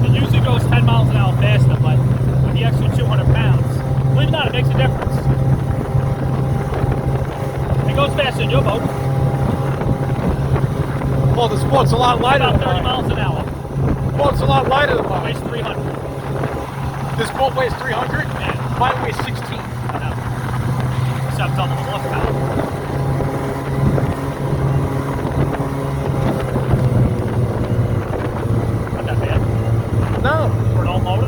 It usually goes 10 miles an hour faster, but with the extra 200 pounds, believe it or not, it makes a difference. It goes faster than your boat. Well, the Sport's a lot lighter About than 30 mine. miles an hour. Sport's a lot lighter than It mine. weighs 300. This boat weighs 300? Yeah. Mine weighs 16. I know. Except double the horsepower. Not that bad. No. For an old motor.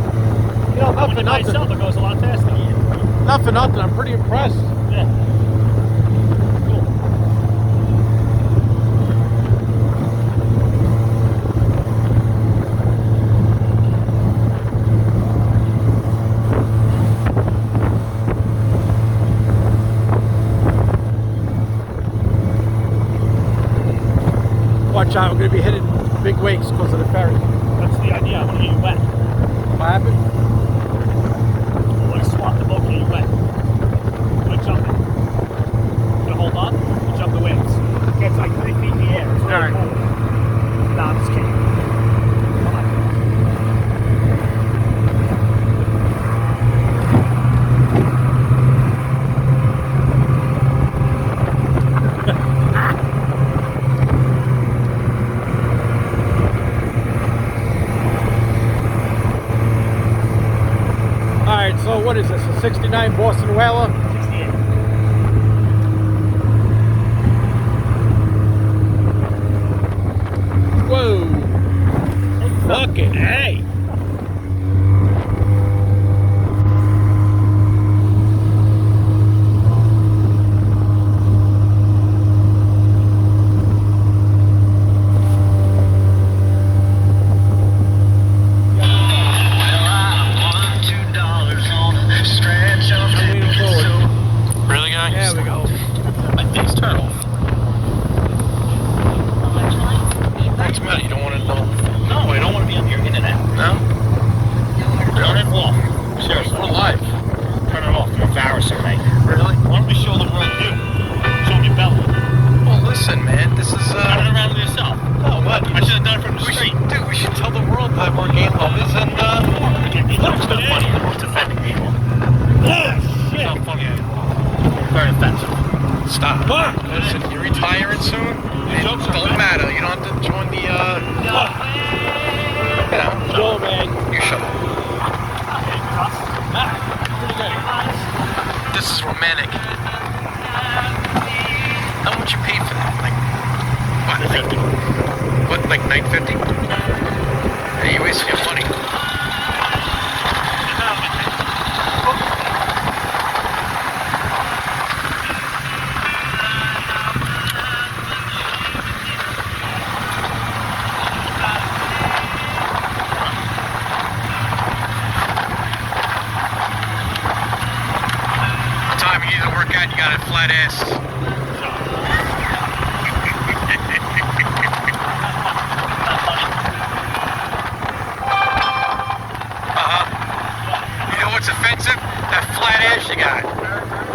You know, not When for you buy nothing. itself, it goes a lot faster. Not for nothing. I'm pretty impressed. Yeah. Cool. Watch out. We're going to be hitting big wakes because of the ferry. That's the idea. I want to get you wet. What happened? I want to swap the boat, get you wet. I'm jumping. You gonna hold on? You jump the waves. It gets like 3 feet in the air. It's really Alright. cool. Nah, I'm just kidding. Come on. Alright, so what is this? A 69 Boston Whaler? 68. Whoa. Fucking hey. I'm leaning forward. Really, guy? There we go. My thing's turned off. What's the matter? You don't want to know? No, I don't want to be on your internet. No? Turn it off. Seriously. We're live. Turn it off. You're embarrassing me. Really? Why don't we show the world you? Show them your belly. Well, listen, man. This is, Turn it around with yourself. No, what? I should have done it from the We street. should, dude, we should tell the world that we're game lovers and, It's not funny. It's offending people. Yeah, It's not funny. Very offensive. stop. Listen, you're retiring soon. It jokes are don't bad. matter. You don't have to join the, you know. Yo, man. You shut up. Pretty good. This is romantic. How much you paid for that? Like, what? Like $9.50? Hey, you wasting your money. Time you need to work out, you got a flat ass. You know what's offensive? That flat ass you got.